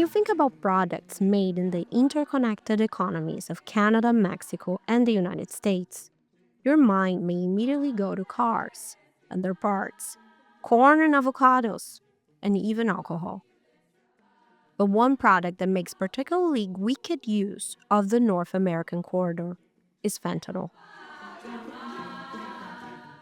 you think about products made in the interconnected economies of Canada, Mexico, and the United States, your mind may immediately go to cars and their parts, corn and avocados, and even alcohol. But one product that makes particularly wicked use of the North American corridor is fentanyl.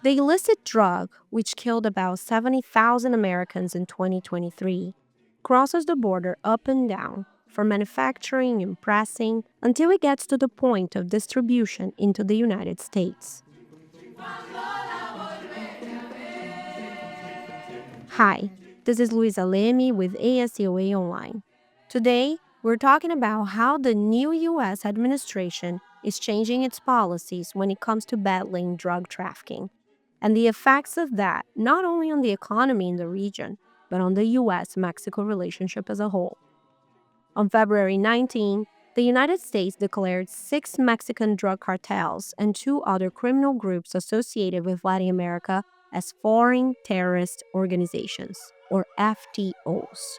The illicit drug, which killed about 70,000 Americans in 2023, crosses the border up and down, from manufacturing and pressing until it gets to the point of distribution into the United States. Hi, this is Luisa Lemi with ASCOA Online. Today, we're talking about how the new U.S. administration is changing its policies when it comes to battling drug trafficking, and the effects of that not only on the economy in the region, but on the U.S.-Mexico relationship as a whole. On February 19, the United States declared 6 Mexican drug cartels and 2 other criminal groups associated with Latin America as foreign terrorist organizations, or FTOs.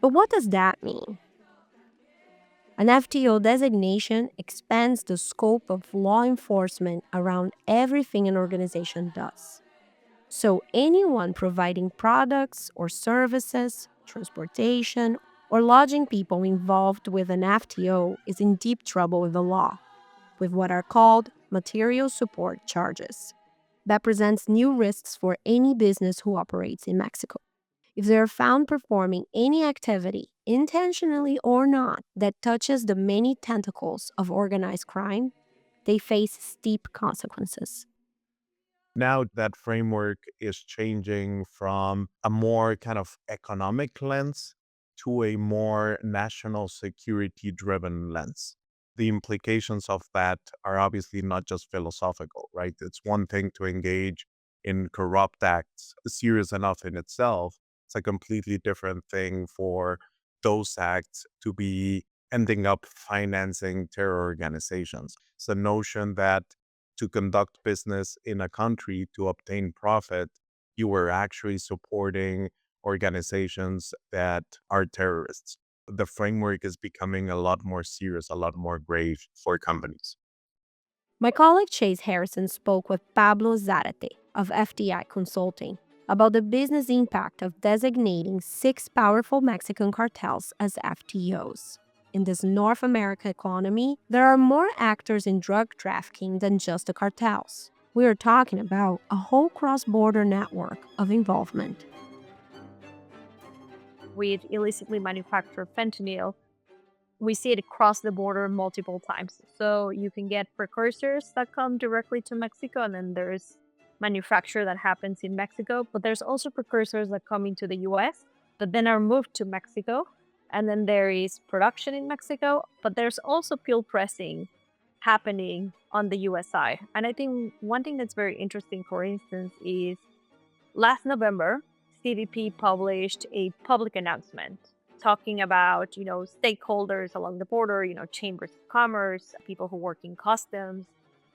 But what does that mean? An FTO designation expands the scope of law enforcement around everything an organization does. So anyone providing products or services, transportation, or lodging people involved with an FTO is in deep trouble with the law, with what are called material support charges. That presents new risks for any business who operates in Mexico. If they are found performing any activity, intentionally or not, that touches the many tentacles of organized crime, they face steep consequences. Now that framework is changing from a more kind of economic lens to a more national security driven lens. The implications of that are obviously not just philosophical, right? It's one thing to engage in corrupt acts, serious enough in itself. It's a completely different thing for those acts to be ending up financing terror organizations. It's the notion that to conduct business in a country to obtain profit, you were actually supporting organizations that are terrorists. The framework is becoming a lot more serious, a lot more grave for companies. My colleague Chase Harrison spoke with Pablo Zárate of FTI Consulting about the business impact of designating 6 powerful Mexican cartels as FTOs. In this North America economy, there are more actors in drug trafficking than just the cartels. We are talking about a whole cross-border network of involvement. With illicitly manufactured fentanyl, we see it cross the border multiple times. So you can get precursors that come directly to Mexico, and then there's manufacture that happens in Mexico. But there's also precursors that come into the US that then are moved to Mexico. And then there is production in Mexico, but there's also peel pressing happening on the US side. And I think one thing that's very interesting, for instance, is last November, CBP published a public announcement talking about, stakeholders along the border, chambers of commerce, people who work in customs,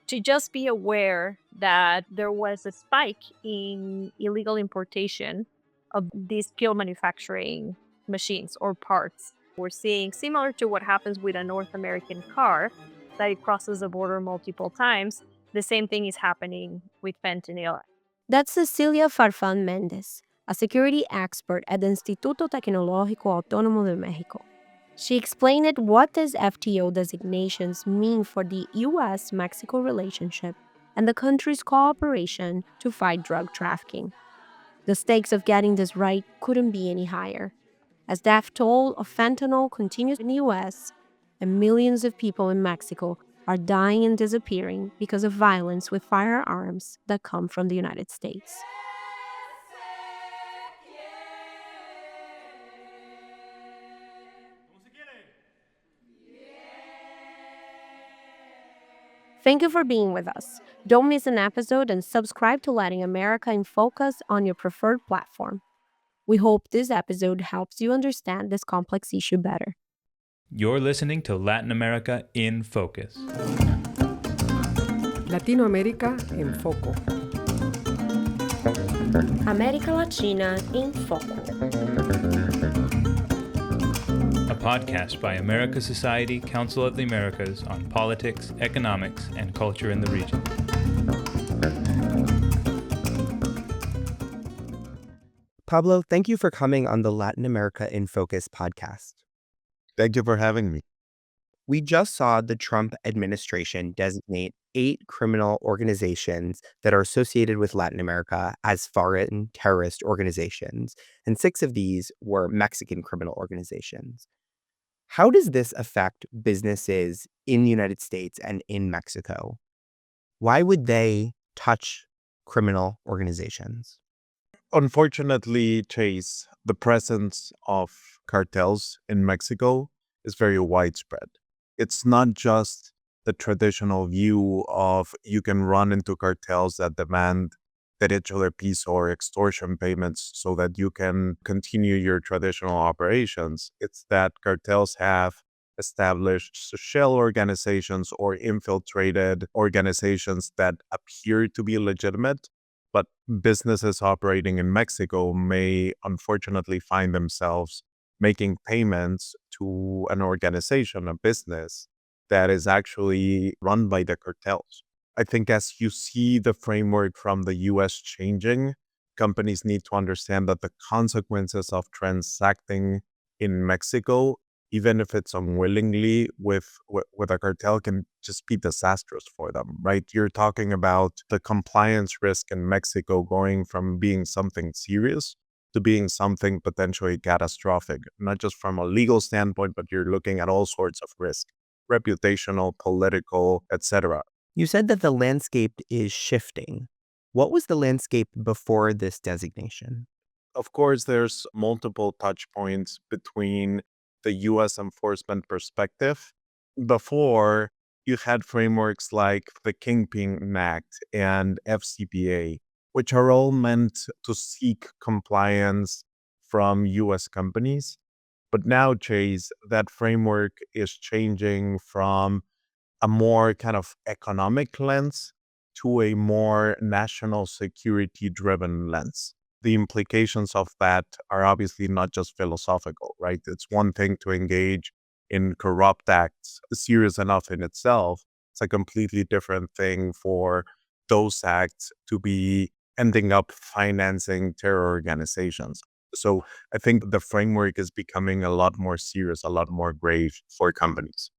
to just be aware that there was a spike in illegal importation of these peel manufacturing machines or parts. We're seeing, similar to what happens with a North American car, that it crosses the border multiple times, the same thing is happening with fentanyl. That's Cecilia Farfán-Méndez, a security expert at the Instituto Tecnológico Autónomo de México. She explained what these FTO designations mean for the U.S.-Mexico relationship and the country's cooperation to fight drug trafficking. The stakes of getting this right couldn't be any higher, as death toll of fentanyl continues in the U.S., and millions of people in Mexico are dying and disappearing because of violence with firearms that come from the United States. Thank you for being with us. Don't miss an episode and subscribe to Latin America in Focus on your preferred platform. We hope this episode helps you understand this complex issue better. You're listening to Latin America in Focus. Latinoamérica en Foco. América Latina em Foco. A podcast by America Society, Council of the Americas on politics, economics, and culture in the region. Pablo, thank you for coming on the Latin America in Focus podcast. Thank you for having me. We just saw the Trump administration designate 8 criminal organizations that are associated with Latin America as foreign terrorist organizations, and 6 of these were Mexican criminal organizations. How does this affect businesses in the United States and in Mexico? Why would they touch criminal organizations? Unfortunately, Chase, the presence of cartels in Mexico is very widespread. It's not just the traditional view of you can run into cartels that demand derecho de piso or extortion payments so that you can continue your traditional operations. It's that cartels have established shell organizations or infiltrated organizations that appear to be legitimate, but businesses operating in Mexico may unfortunately find themselves making payments to an organization, a business that is actually run by the cartels. I think as you see the framework from the US changing, companies need to understand that the consequences of transacting in Mexico, even if it's unwillingly with a cartel, can just be disastrous for them, right? You're talking about the compliance risk in Mexico going from being something serious to being something potentially catastrophic, not just from a legal standpoint, but you're looking at all sorts of risk, reputational, political, etc. You said that the landscape is shifting. What was the landscape before this designation? Of course, there's multiple touch points between the US enforcement perspective. Before, you had frameworks like the Kingpin Act and FCPA, which are all meant to seek compliance from US companies. But now, Chase, that framework is changing from a more kind of economic lens to a more national security driven lens. The implications of that are obviously not just philosophical, right? It's one thing to engage in corrupt acts, serious enough in itself. It's a completely different thing for those acts to be ending up financing terror organizations. So I think the framework is becoming a lot more serious, a lot more grave for companies.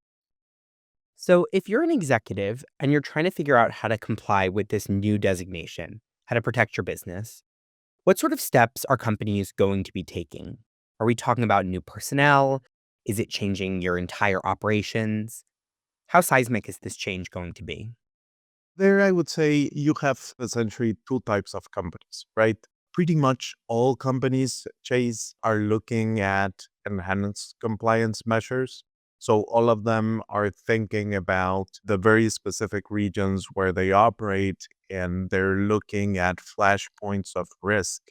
So, if you're an executive and you're trying to figure out how to comply with this new designation, how to protect your business, what sort of steps are companies going to be taking? Are we talking about new personnel? Is it changing your entire operations? How seismic is this change going to be? There, I would say you have essentially 2 types of companies, right? Pretty much all companies, Chase, are looking at enhanced compliance measures. So all of them are thinking about the very specific regions where they operate, and they're looking at flashpoints of risk,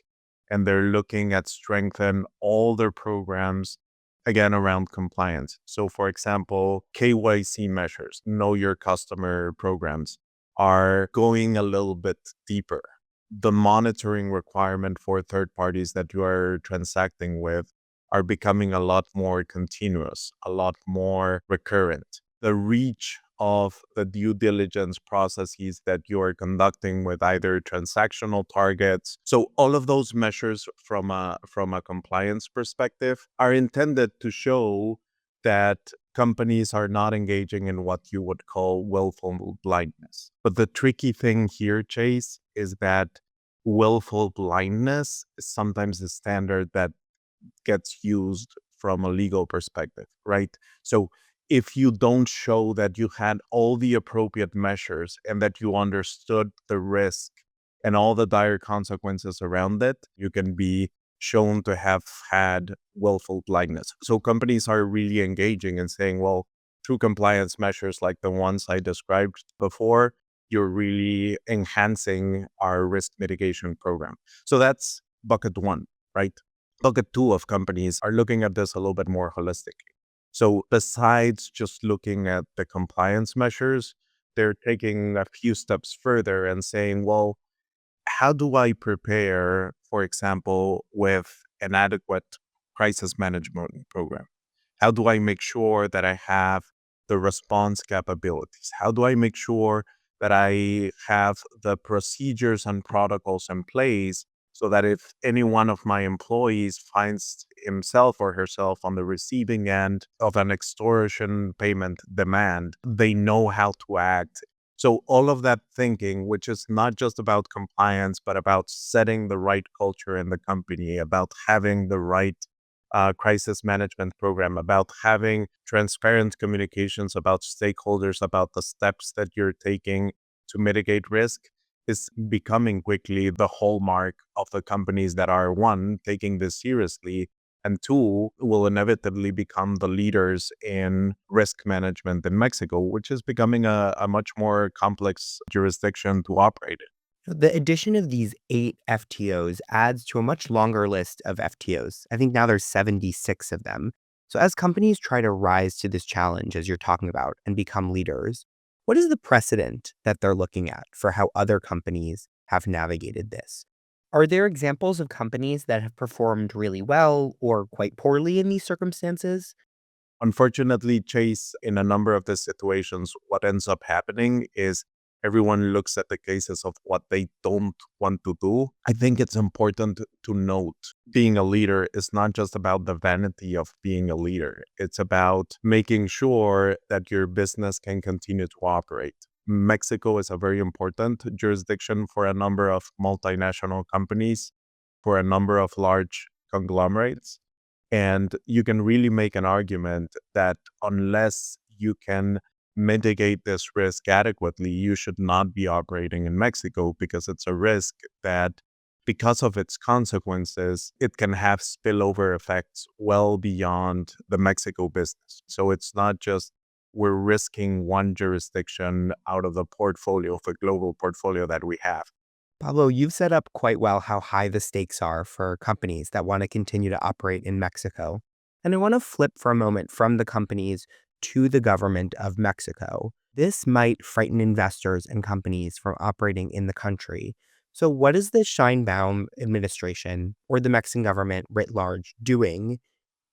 and they're looking at strengthen all their programs again around compliance. So for example, KYC measures, know your customer programs, are going a little bit deeper. The monitoring requirement for third parties that you are transacting with are becoming a lot more continuous, a lot more recurrent. The reach of the due diligence processes that you are conducting with either transactional targets. So all of those measures from a compliance perspective are intended to show that companies are not engaging in what you would call willful blindness. But the tricky thing here, Chase, is that willful blindness is sometimes the standard that gets used from a legal perspective, right? So if you don't show that you had all the appropriate measures and that you understood the risk and all the dire consequences around it, you can be shown to have had willful blindness. So companies are really engaging and saying, well, through compliance measures like the ones I described before, you're really enhancing our risk mitigation program. So that's bucket one, right? Bucket two of companies are looking at this a little bit more holistically. So besides just looking at the compliance measures, they're taking a few steps further and saying, well, how do I prepare, for example, with an adequate crisis management program? How do I make sure that I have the response capabilities? How do I make sure that I have the procedures and protocols in place so that if any one of my employees finds himself or herself on the receiving end of an extortion payment demand, they know how to act. So all of that thinking, which is not just about compliance, but about setting the right culture in the company, about having the right crisis management program, about having transparent communications about stakeholders, about the steps that you're taking to mitigate risk, is becoming quickly the hallmark of the companies that are, one, taking this seriously, and two, will inevitably become the leaders in risk management in Mexico, which is becoming a much more complex jurisdiction to operate in. The addition of these 8 FTOs adds to a much longer list of FTOs. I think now there's 76 of them. So as companies try to rise to this challenge, as you're talking about, and become leaders, what is the precedent that they're looking at for how other companies have navigated this? Are there examples of companies that have performed really well or quite poorly in these circumstances? Unfortunately, Chase, in a number of the situations, what ends up happening is everyone looks at the cases of what they don't want to do. I think it's important to note being a leader is not just about the vanity of being a leader, it's about making sure that your business can continue to operate. Mexico is a very important jurisdiction for a number of multinational companies, for a number of large conglomerates. And you can really make an argument that unless you can mitigate this risk adequately, you should not be operating in Mexico because it's a risk that, because of its consequences, it can have spillover effects well beyond the Mexico business. So it's not just we're risking one jurisdiction out of the portfolio, of the global portfolio that we have. Pablo, you've set up quite well how high the stakes are for companies that want to continue to operate in Mexico. And I want to flip for a moment from the companies to the government of Mexico. This might frighten investors and companies from operating in the country. So, what is the Scheinbaum administration or the Mexican government writ large doing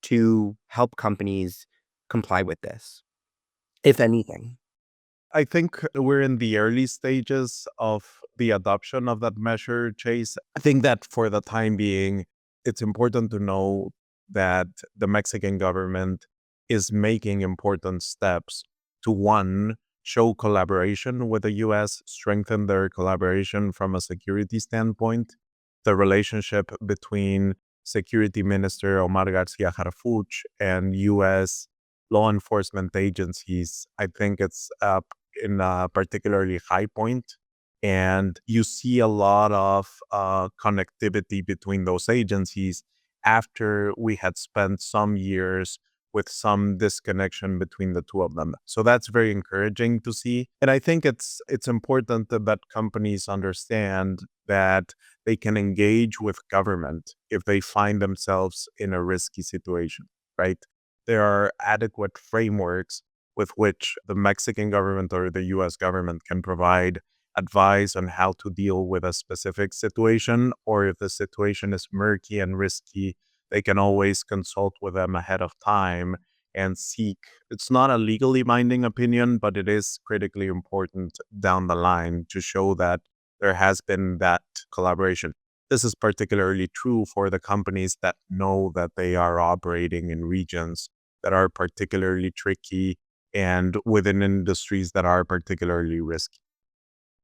to help companies comply with this, if anything? I think we're in the early stages of the adoption of that measure, Chase. I think that for the time being, it's important to know that the Mexican government is making important steps to, one, show collaboration with the US, strengthen their collaboration from a security standpoint. The relationship between Security Minister Omar Garcia Harfuch and US law enforcement agencies, I think it's in a particularly high point. And you see a lot of connectivity between those agencies after we had spent some years with some disconnection between the two of them. So that's very encouraging to see. And I think it's important that companies understand that they can engage with government if they find themselves in a risky situation, right? There are adequate frameworks with which the Mexican government or the US government can provide advice on how to deal with a specific situation, or if the situation is murky and risky, they can always consult with them ahead of time and seek. It's not a legally binding opinion, but it is critically important down the line to show that there has been that collaboration. This is particularly true for the companies that know that they are operating in regions that are particularly tricky and within industries that are particularly risky.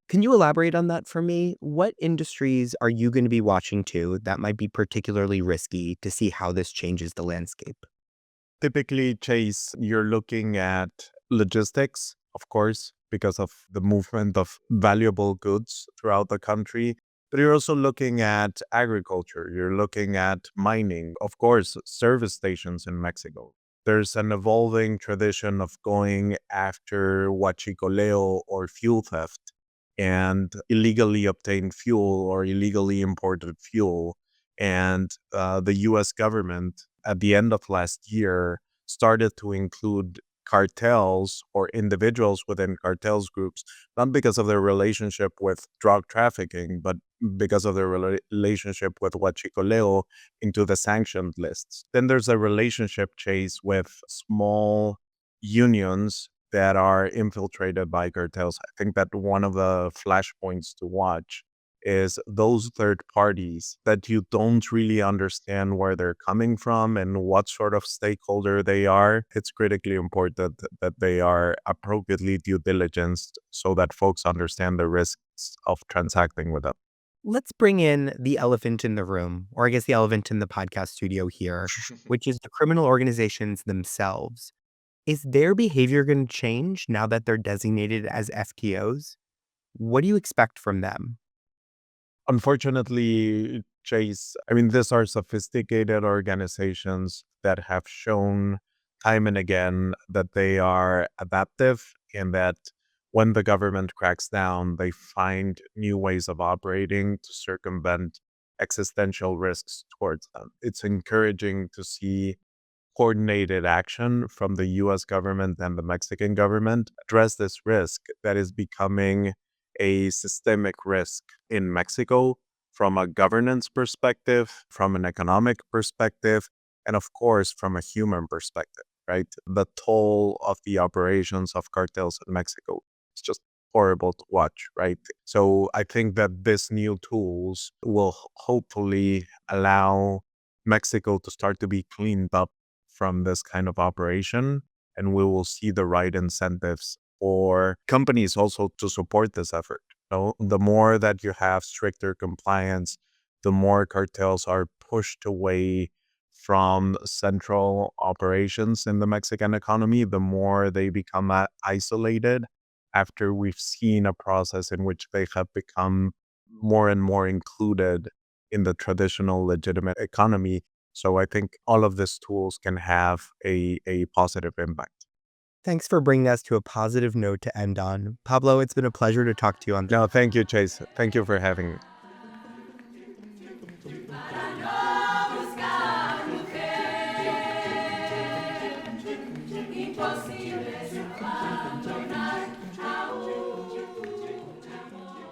Can you elaborate on that for me? What industries are you going to be watching to that might be particularly risky to see how this changes the landscape? Typically, Chase, you're looking at logistics, of course, because of the movement of valuable goods throughout the country. But you're also looking at agriculture. You're looking at mining, of course, service stations in Mexico. There's an evolving tradition of going after huachicoleo or fuel theft and illegally obtained fuel or illegally imported fuel. And the US government at the end of last year started to include cartels or individuals within cartels groups, not because of their relationship with drug trafficking, but because of their relationship with huachicoleo into the sanctioned lists. Then there's a relationship chase with small unions that are infiltrated by cartels. I think that one of the flashpoints to watch is those third parties that you don't really understand where they're coming from and what sort of stakeholder they are. It's critically important that they are appropriately due diligenced so that folks understand the risks of transacting with them. Let's bring in the elephant in the room, or I guess the elephant in the podcast studio here, which is the criminal organizations themselves. Is their behavior going to change now that they're designated as FTOs? What do you expect from them? Unfortunately, Chase, I mean, these are sophisticated organizations that have shown time and again that they are adaptive and that when the government cracks down, they find new ways of operating to circumvent existential risks towards them. It's encouraging to see coordinated action from the US government and the Mexican government address this risk that is becoming a systemic risk in Mexico from a governance perspective, from an economic perspective, and of course, from a human perspective, right? The toll of the operations of cartels in Mexico is just horrible to watch, right? So I think that these new tools will hopefully allow Mexico to start to be cleaned up from this kind of operation, and we will see the right incentives for companies also to support this effort. The more that you have stricter compliance, the more cartels are pushed away from central operations in the Mexican economy, the more they become isolated after we've seen a process in which they have become more and more included in the traditional legitimate economy. So I think all of these tools can have a positive impact. Thanks for bringing us to a positive note to end on. Pablo, it's been a pleasure to talk to you on this. No, thank you, Chase. Thank you for having me.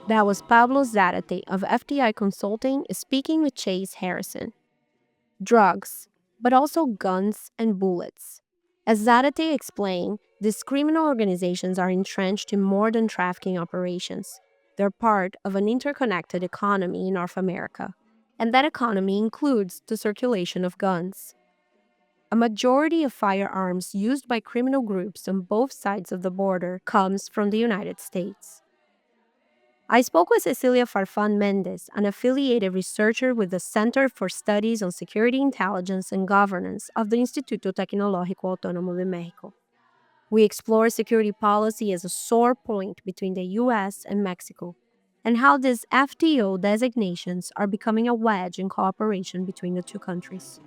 That was Pablo Zárate of FTI Consulting speaking with Chase Harrison. Drugs, but also guns and bullets. As Zárate explained, these criminal organizations are entrenched in more than trafficking operations. They're part of an interconnected economy in North America, and that economy includes the circulation of guns. A majority of firearms used by criminal groups on both sides of the border comes from the United States. I spoke with Cecilia Farfán-Méndez, an affiliated researcher with the Center for Studies on Security Intelligence and Governance of the Instituto Tecnológico Autónomo de México. We explore security policy as a sore point between the US and Mexico, and how these FTO designations are becoming a wedge in cooperation between the two countries.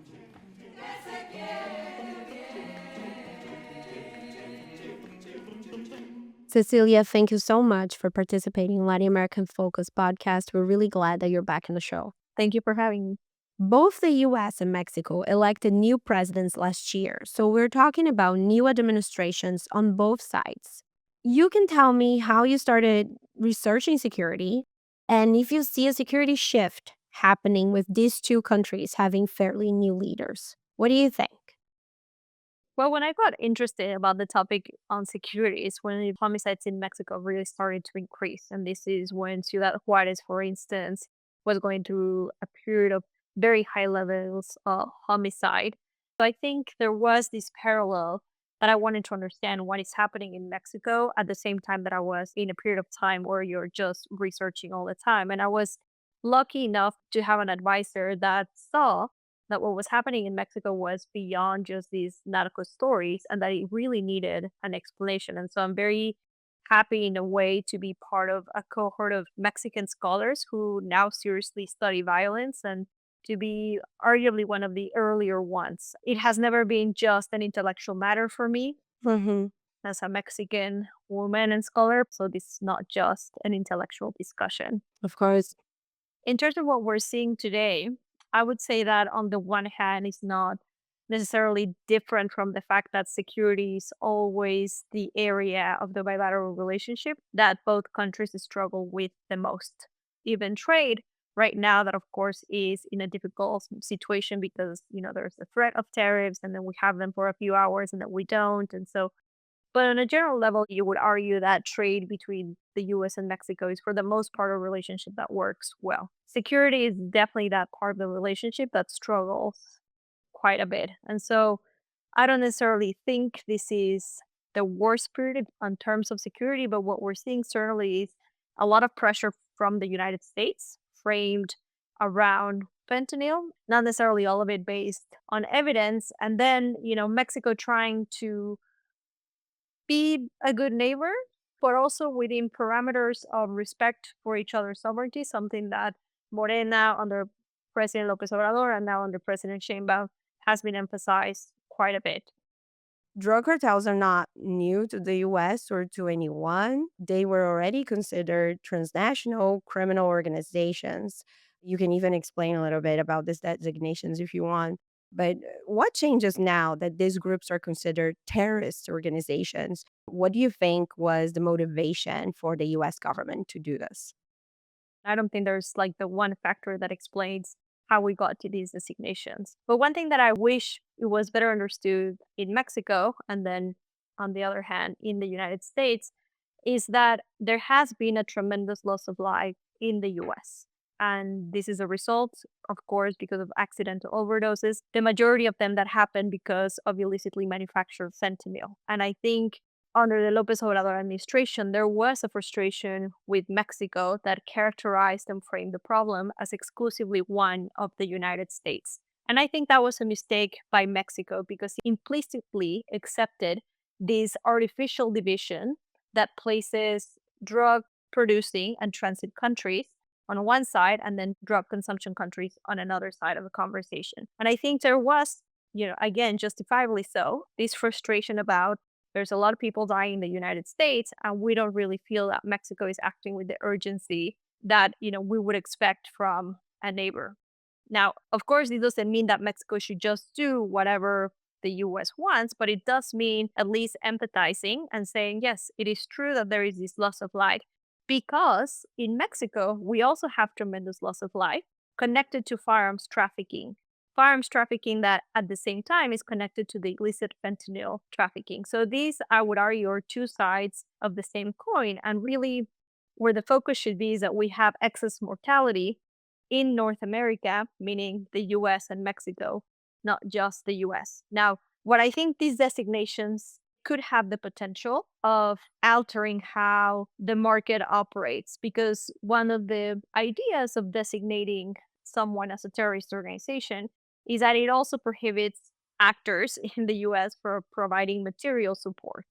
Cecilia, thank you so much for participating in Latin American Focus podcast. We're really glad that you're back in the show. Thank you for having me. Both the US and Mexico elected new presidents last year, so we're talking about new administrations on both sides. You can tell me how you started researching security and if you see a security shift happening with these two countries having fairly new leaders. What do you think? Well, when I got interested about the topic on security is when the homicides in Mexico really started to increase. And this is when Ciudad Juarez, for instance, was going through a period of very high levels of homicide. So I think there was this parallel that I wanted to understand what is happening in Mexico at the same time that I was in a period of time where you're just researching all the time. And I was lucky enough to have an advisor that saw that what was happening in Mexico was beyond just these narco stories and that it really needed an explanation. And so I'm very happy in a way to be part of a cohort of Mexican scholars who now seriously study violence and to be arguably one of the earlier ones. It has never been just an intellectual matter for me as a Mexican woman and scholar. So this is not just an intellectual discussion. Of course. In terms of what we're seeing today, I would say that on the one hand, it's not necessarily different from the fact that security is always the area of the bilateral relationship that both countries struggle with the most. Even trade right now, that of course is in a difficult situation because, there's the threat of tariffs and then we have them for a few hours and then we don't. And so, but on a general level, you would argue that trade between the US and Mexico is for the most part a relationship that works well. Security is definitely that part of the relationship that struggles quite a bit. And so I don't necessarily think this is the worst period in terms of security, but what we're seeing certainly is a lot of pressure from the United States framed around fentanyl, not necessarily all of it based on evidence. And then, Mexico trying to be a good neighbor, but also within parameters of respect for each other's sovereignty, something that Morena under President Lopez Obrador and now under President Sheinbaum has been emphasized quite a bit. Drug cartels are not new to the US or to anyone. They were already considered transnational criminal organizations. You can even explain a little bit about these designations if you want. But what changes now that these groups are considered terrorist organizations? What do you think was the motivation for the US government to do this? I don't think there's like the one factor that explains how we got to these designations. But one thing that I wish it was better understood in Mexico, and then on the other hand, in the United States, is that there has been a tremendous loss of life in the US. And this is a result, of course, because of accidental overdoses, the majority of them that happen because of illicitly manufactured fentanyl. And I think under the Lopez Obrador administration, there was a frustration with Mexico that characterized and framed the problem as exclusively one of the United States. And I think that was a mistake by Mexico because it implicitly accepted this artificial division that places drug producing and transit countries on one side and then drug consumption countries on another side of the conversation. And I think there was, again, justifiably so, this frustration about there's a lot of people dying in the United States, and we don't really feel that Mexico is acting with the urgency that, we would expect from a neighbor. Now, of course, it doesn't mean that Mexico should just do whatever the US wants, but it does mean at least empathizing and saying, yes, it is true that there is this loss of life because in Mexico, we also have tremendous loss of life connected to firearms trafficking. Firearms trafficking that at the same time is connected to the illicit fentanyl trafficking. So these, I would argue, are two sides of the same coin. And really, where the focus should be is that we have excess mortality in North America, meaning the US and Mexico, not just the US. Now, what I think these designations could have the potential of altering how the market operates, because one of the ideas of designating someone as a terrorist organization is that it also prohibits actors in the US for providing material support.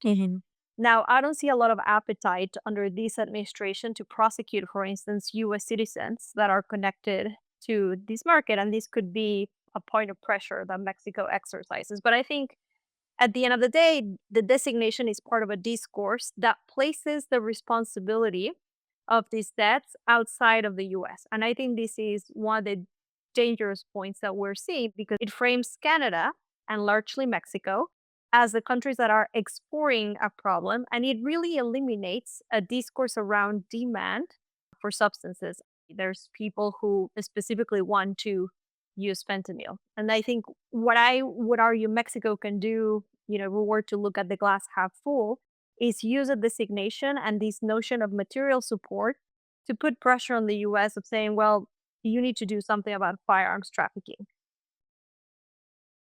Now, I don't see a lot of appetite under this administration to prosecute, for instance, US citizens that are connected to this market. And this could be a point of pressure that Mexico exercises. But I think at the end of the day, the designation is part of a discourse that places the responsibility of these deaths outside of the US. And I think this is one of the dangerous points that we're seeing because it frames Canada and largely Mexico as the countries that are exporting a problem, and it really eliminates a discourse around demand for substances. There's people who specifically want to use fentanyl. And I think what I would argue Mexico can do, if we were to look at the glass half full, is use a designation and this notion of material support to put pressure on the US of saying, well, you need to do something about firearms trafficking.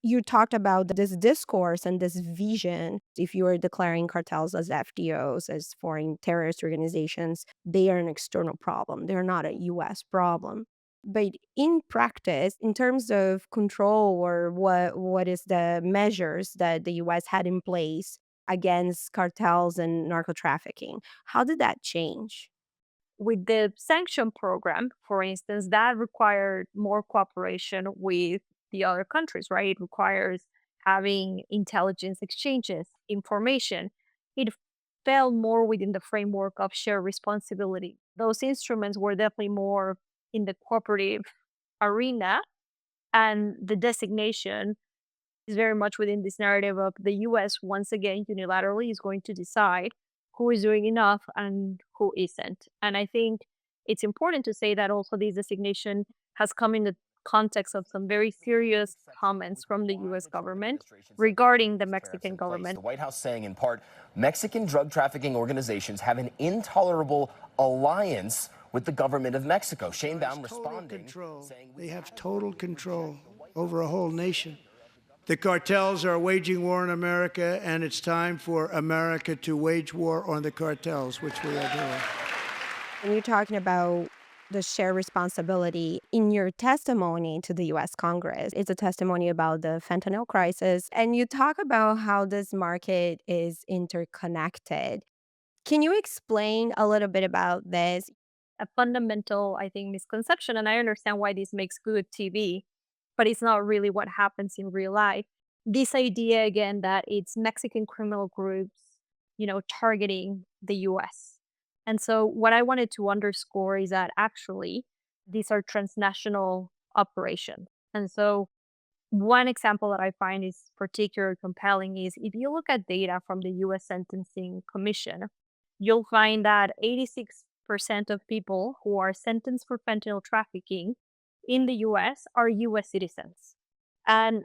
You talked about this discourse and this vision. If you are declaring cartels as FTOs, as foreign terrorist organizations, they are an external problem. They're not a US problem. But in practice, in terms of control or what is the measures that the US had in place against cartels and narco trafficking, how did that change? With the sanction program, for instance, that required more cooperation with the other countries, right? It requires having intelligence exchanges, information. It fell more within the framework of shared responsibility. Those instruments were definitely more in the cooperative arena, and the designation It's very much within this narrative of the US once again unilaterally is going to decide who is doing enough and who isn't. And I think it's important to say that also this designation has come in the context of some very serious comments from the US government regarding the Mexican government. The White House saying, in part, Mexican drug trafficking organizations have an intolerable alliance with the government of Mexico. Shane Baum responding, saying they have total control over a whole nation. The cartels are waging war in America, and it's time for America to wage war on the cartels, which we are doing. When you're talking about the shared responsibility in your testimony to the US Congress, it's a testimony about the fentanyl crisis. And you talk about how this market is interconnected. Can you explain a little bit about this? A fundamental, I think, misconception, and I understand why this makes good TV, but it's not really what happens in real life. This idea again that it's Mexican criminal groups, targeting the US. And so what I wanted to underscore is that actually these are transnational operations. And so one example that I find is particularly compelling is if you look at data from the US Sentencing Commission, you'll find that 86% of people who are sentenced for fentanyl trafficking in the US are US citizens. And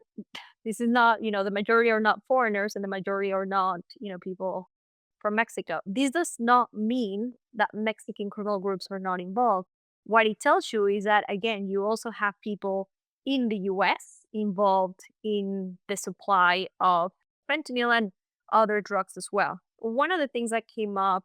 this is not, the majority are not foreigners and the majority are not, people from Mexico. This does not mean that Mexican criminal groups are not involved. What it tells you is that, again, you also have people in the US involved in the supply of fentanyl and other drugs as well. One of the things that came up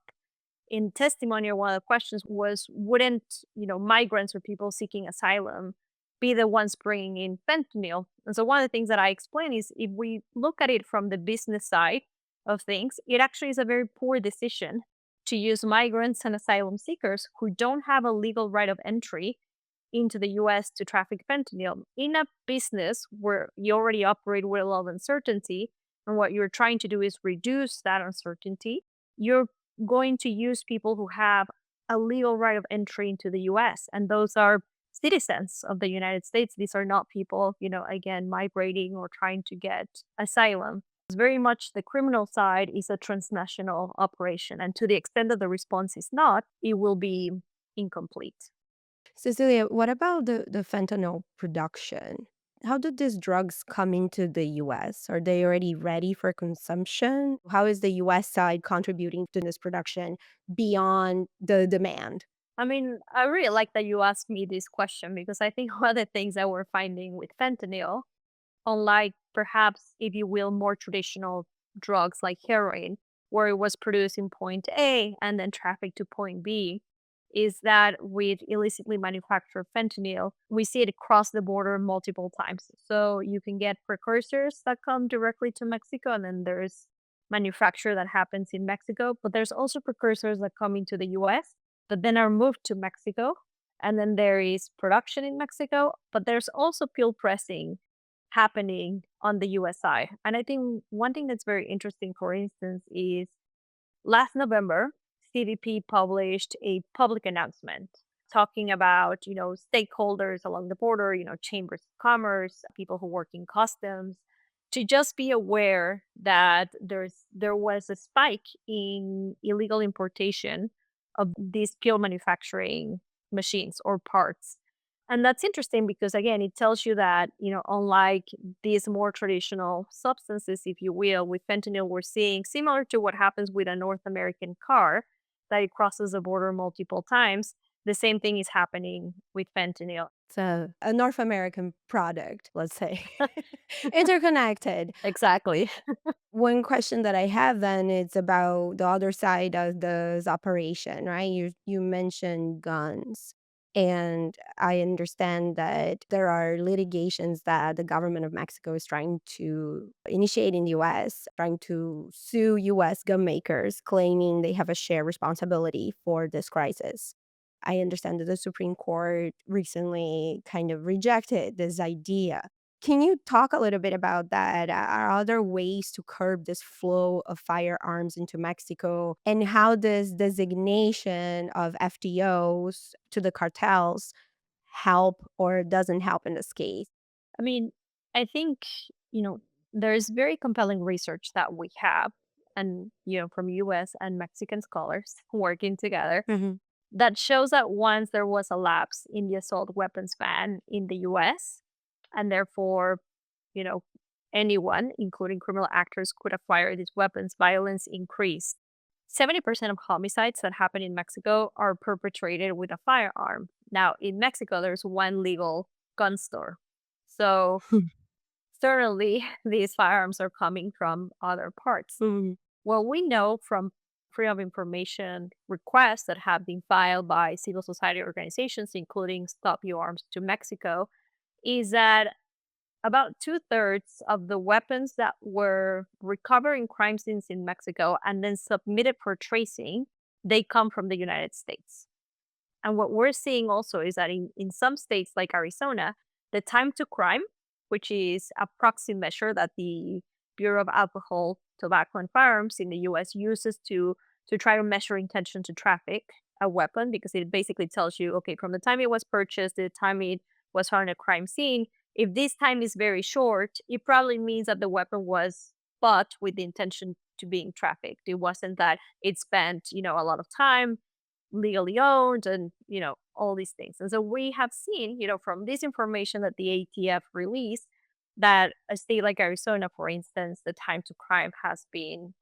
in testimony, or one of the questions was, wouldn't, migrants or people seeking asylum be the ones bringing in fentanyl? And so one of the things that I explain is if we look at it from the business side of things, it actually is a very poor decision to use migrants and asylum seekers who don't have a legal right of entry into the US to traffic fentanyl in a business where you already operate with a lot of uncertainty. And what you're trying to do is reduce that uncertainty. You're going to use people who have a legal right of entry into the US, and those are citizens of the United States. These are not people, again, migrating or trying to get asylum. It's very much the criminal side is a transnational operation. And to the extent that the response is not, it will be incomplete. Cecilia, what about the fentanyl production? How did these drugs come into the US? Are they already ready for consumption? How is the US side contributing to this production beyond the demand? I mean, I really like that you asked me this question because I think one of the things that we're finding with fentanyl, unlike perhaps, if you will, more traditional drugs like heroin, where it was produced in point A and then trafficked to point B, is that with illicitly manufactured fentanyl, we see it cross the border multiple times. So you can get precursors that come directly to Mexico, and then there's manufacture that happens in Mexico, but there's also precursors that come into the US that then are moved to Mexico. And then there is production in Mexico, but there's also pill pressing happening on the US side. And I think one thing that's very interesting, for instance, is last November, CBP published a public announcement talking about, stakeholders along the border, chambers of commerce, people who work in customs, to just be aware that there was a spike in illegal importation of these pill manufacturing machines or parts. And that's interesting because, again, it tells you that, unlike these more traditional substances, if you will, with fentanyl, we're seeing similar to what happens with a North American car, that it crosses the border multiple times. The same thing is happening with fentanyl. It's a North American product, let's say, interconnected. Exactly. One question that I have then is about the other side of this operation, right? You mentioned guns. And I understand that there are litigations that the government of Mexico is trying to initiate in the US, trying to sue US gun makers, claiming they have a shared responsibility for this crisis. I understand that the Supreme Court recently kind of rejected this idea. Can you talk a little bit about that? Are other ways to curb this flow of firearms into Mexico, and how does designation of FTOs to the cartels help or doesn't help in this case? I mean, I think, you know, There's very compelling research that we have, and from US and Mexican scholars working together, Mhm. that shows that once there was a lapse in the assault weapons ban in the US, and therefore, you know, anyone, including criminal actors, could acquire these weapons, violence increased. 70% of homicides that happen in Mexico are perpetrated with a firearm. Now, in Mexico, there's one legal gun store. So, certainly, these firearms are coming from other parts. Mhm. What we know from freedom of information requests that have been filed by civil society organizations, including Stop You Arms to Mexico, is that about two-thirds of the weapons that were recovered in crime scenes in Mexico and then submitted for tracing, they come from the United States. And what we're seeing also is that in some states like Arizona, the time to crime, which is a proxy measure that the Bureau of Alcohol, Tobacco, and Firearms in the US uses to try to measure intention to traffic a weapon, because it basically tells you, okay, from the time it was purchased to the time it was found in a crime scene, if this time is very short, it probably means that the weapon was bought with the intention to being trafficked. It wasn't that it spent, a lot of time legally owned and all these things. And so we have seen, from this information that the ATF released, that a state like Arizona, for instance, the time to crime has been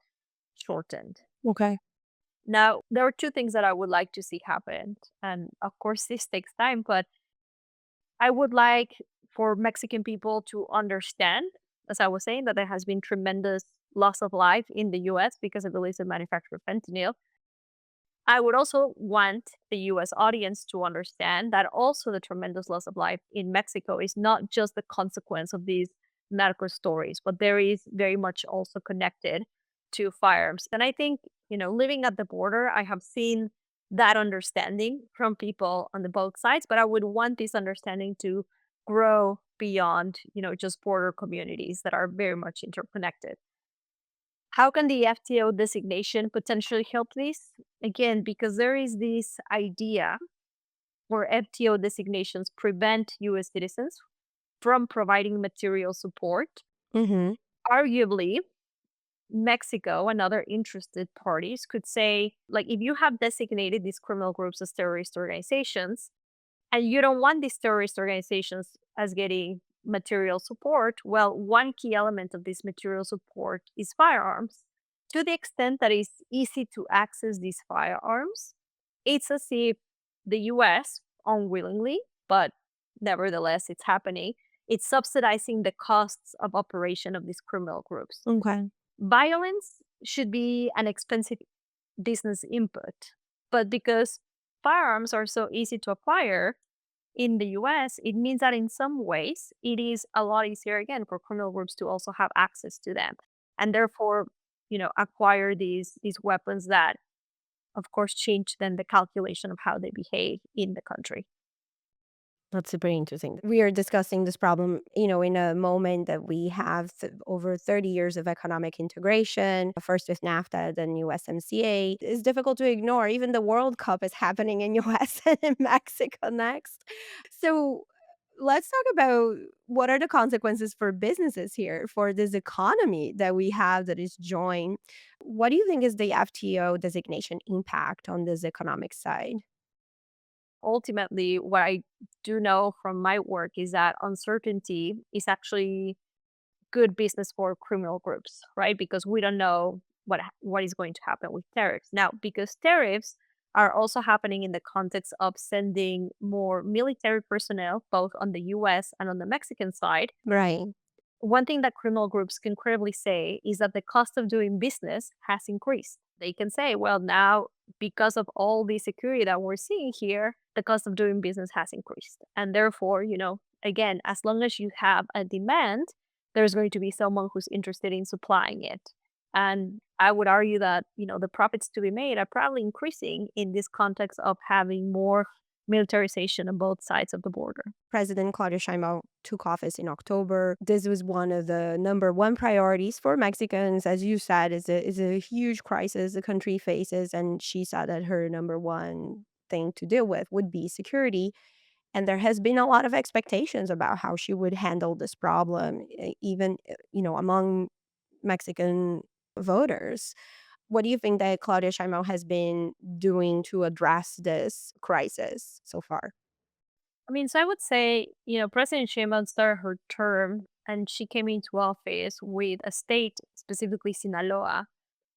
shortened. Okay. Now, there are two things that I would like to see happen, and of course this takes time, but I would like for Mexican people to understand, as I was saying, that there has been tremendous loss of life in the US because of the illicit manufacture of fentanyl. I would also want the US audience to understand that also the tremendous loss of life in Mexico is not just the consequence of these medical stories, but there is very much also connected to firearms. And I think, living at the border, I have seen that understanding from people on the both sides, but I would want this understanding to grow beyond, just border communities that are very much interconnected. How can the FTO designation potentially help this? Again, because there is this idea where FTO designations prevent US citizens from providing material support. Mhm. Arguably, Mexico and other interested parties could say, like, if you have designated these criminal groups as terrorist organizations, and you don't want these terrorist organizations as getting material support, well, one key element of this material support is firearms. To the extent that it's easy to access these firearms, it's as if the US, unwillingly, but nevertheless it's happening, it's subsidizing the costs of operation of these criminal groups. Okay. Violence should be an expensive business input, but because firearms are so easy to acquire, in the US, it means that in some ways, it is a lot easier again for criminal groups to also have access to them, and therefore, acquire these weapons that, of course, change then the calculation of how they behave in the country. That's super interesting. We are discussing this problem, in a moment that we have over 30 years of economic integration, first with NAFTA, then USMCA. It's difficult to ignore. Even the World Cup is happening in US and in Mexico next. So let's talk about what are the consequences for businesses here, for this economy that we have that is joined. What do you think is the FTO designation impact on this economic side? Ultimately, what I do know from my work is that uncertainty is actually good business for criminal groups, right? Because we don't know what is going to happen with tariffs. Now, because tariffs are also happening in the context of sending more military personnel, both on the US and on the Mexican side, Right. one thing that criminal groups can credibly say is that the cost of doing business has increased. They can say, well, now because of all the security that we're seeing here, the cost of doing business has increased. And therefore, again, as long as you have a demand, there's going to be someone who's interested in supplying it. And I would argue that, the profits to be made are probably increasing in this context of having more militarization on both sides of the border. President Claudia Sheinbaum took office in October. This was one of the number one priorities for Mexicans. As you said, is a huge crisis the country faces, and she said that her number one thing to deal with would be security. And there has been a lot of expectations about how she would handle this problem, even, among Mexican voters. What do you think that Claudia Sheinbaum has been doing to address this crisis so far? I mean, so I would say, President Sheinbaum started her term and she came into office with a state, specifically Sinaloa,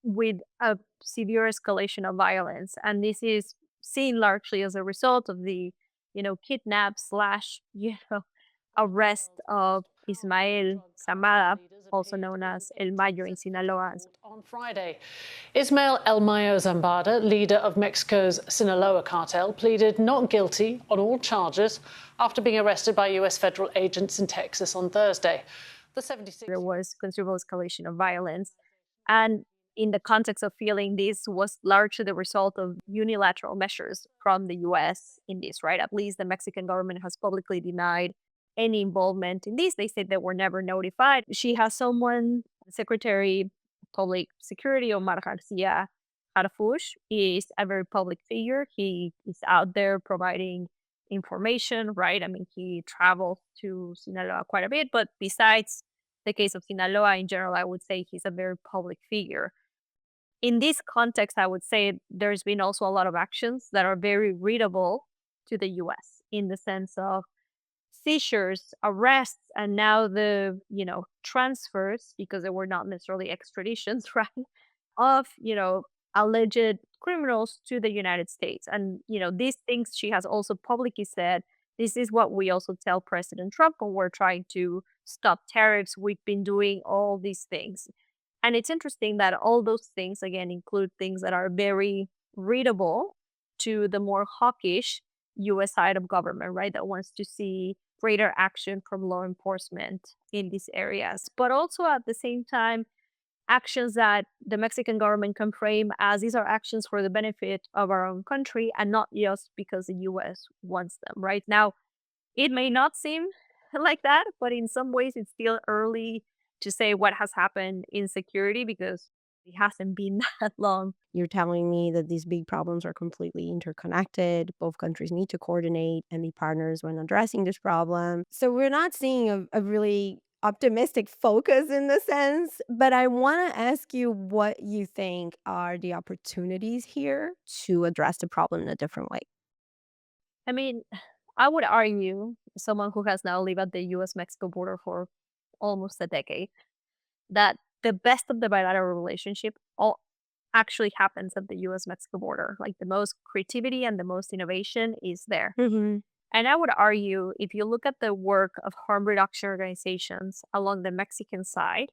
with a severe escalation of violence. And this is seen largely as a result of the, kidnap slash, arrest of Ismael Zamada, also known as El Mayo in Sinaloa. On Friday, Ismael El Mayo Zambada, leader of Mexico's Sinaloa cartel, pleaded not guilty on all charges after being arrested by U.S. federal agents in Texas on Thursday. The 76 There was considerable escalation of violence. And in the context of feeling this was largely the result of unilateral measures from the US in this, right? At least the Mexican government has publicly denied any involvement in this. They said they were never notified. She has someone, Secretary of Public Security Omar Garcia Harfuch is a very public figure. He is out there providing information, right? I mean, he travels to Sinaloa quite a bit, but besides the case of Sinaloa in general, I would say he's a very public figure. In this context, I would say there's been also a lot of actions that are very readable to the US in the sense of seizures, arrests, and now the, transfers, because they were not necessarily extraditions, right, of, alleged criminals to the United States. And, these things she has also publicly said, this is what we also tell President Trump when we're trying to stop tariffs. We've been doing all these things. And it's interesting that all those things, again, include things that are very readable to the more hawkish US side of government, right? That wants to see greater action from law enforcement in these areas. But also at the same time, actions that the Mexican government can frame as these are actions for the benefit of our own country and not just because the US wants them, right? Now, it may not seem like that, but in some ways it's still early to say what has happened in security because it hasn't been that long. You're telling me that these big problems are completely interconnected. Both countries need to coordinate and be partners when addressing this problem. So we're not seeing a really optimistic focus in the sense, but I want to ask you what you think are the opportunities here to address the problem in a different way. I mean, I would argue, someone who has now lived at the US Mexico border for almost a decade, that the best of the bilateral relationship all actually happens at the US Mexico border. Like the most creativity and the most innovation is there. Mm-hmm. And I would argue if you look at the work of harm reduction organizations along the Mexican side,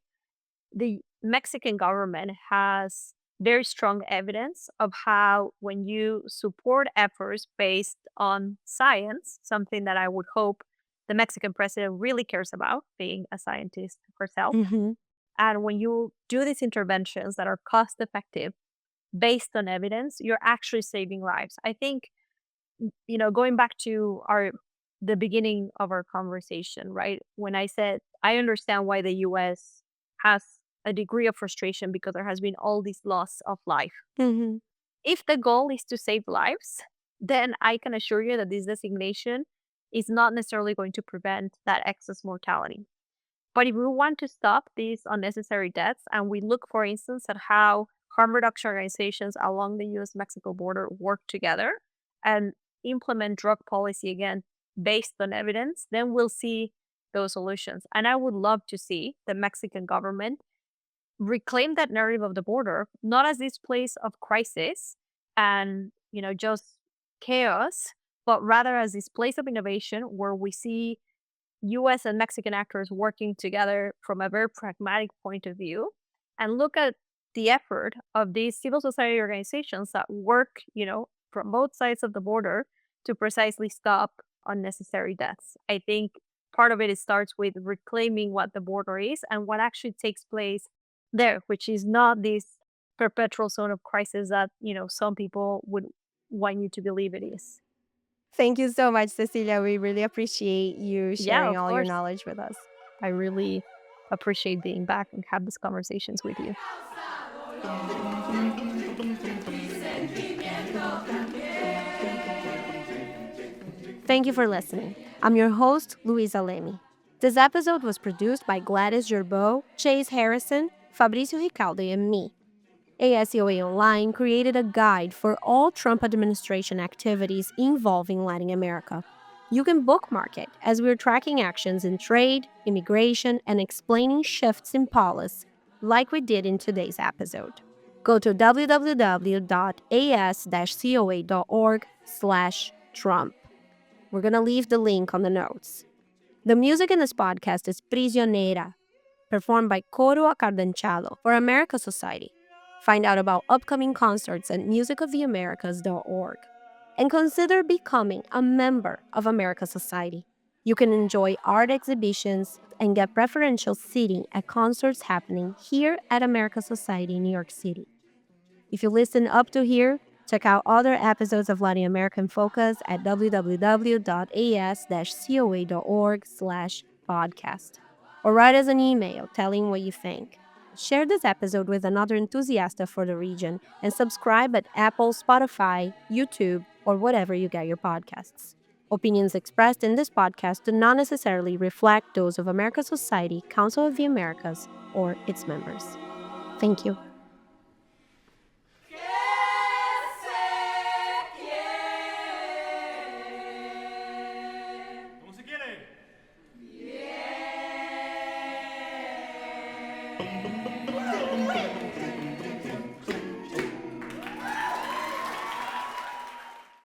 the Mexican government has very strong evidence of how when you support efforts based on science, something that I would hope the Mexican president really cares about, being a scientist herself, Mm-hmm. and when you do these interventions that are cost effective based on evidence, you're actually saving lives. I think, going back to the beginning of our conversation, right? When I said I understand why the US has a degree of frustration because there has been all this loss of life. Mm-hmm. If the goal is to save lives, then I can assure you that this designation is not necessarily going to prevent that excess mortality. But if we want to stop these unnecessary deaths, and we look, for instance, at how harm reduction organizations along the US Mexico border work together and implement drug policy again based on evidence, then we'll see those solutions. And I would love to see the Mexican government reclaim that narrative of the border, not as this place of crisis and, just chaos, but rather as this place of innovation where we see US and Mexican actors working together from a very pragmatic point of view and look at the effort of these civil society organizations that work, from both sides of the border to precisely stop unnecessary deaths. I think part of it starts with reclaiming what the border is and what actually takes place there, which is not this perpetual zone of crisis that, some people would want you to believe it is. Thank you so much, Cecilia. We really appreciate you Yeah, sharing of all your course. knowledge with us. I really appreciate being back and have these conversations with you. Thank you for listening. I'm your host, Luisa Lemy. This episode was produced by Gladys Gerbeau, Chase Harrison, Fabricio Ricaldi, and me. ASCOA Online created a guide for all Trump administration activities involving Latin America. You can bookmark it as we're tracking actions in trade, immigration, and explaining shifts in policy, like we did in today's episode. Go to www.as-coa.org/Trump. We're going to leave the link on the notes. The music in this podcast is Prisionera, performed by Coro Acardenchado for America Society. Find out about upcoming concerts at musicoftheamericas.org. And consider becoming a member of America Society. You can enjoy art exhibitions and get preferential seating at concerts happening here at America Society in New York City. If you listen up to here, check out other episodes of Latin American Focus at www.as-coa.org/podcast. Or write us an email telling what you think. Share this episode with another enthusiasta for the region and subscribe at Apple, Spotify, YouTube, or whatever you get your podcasts. Opinions expressed in this podcast do not necessarily reflect those of America Society, Council of the Americas, or its members. Thank you. Yeah.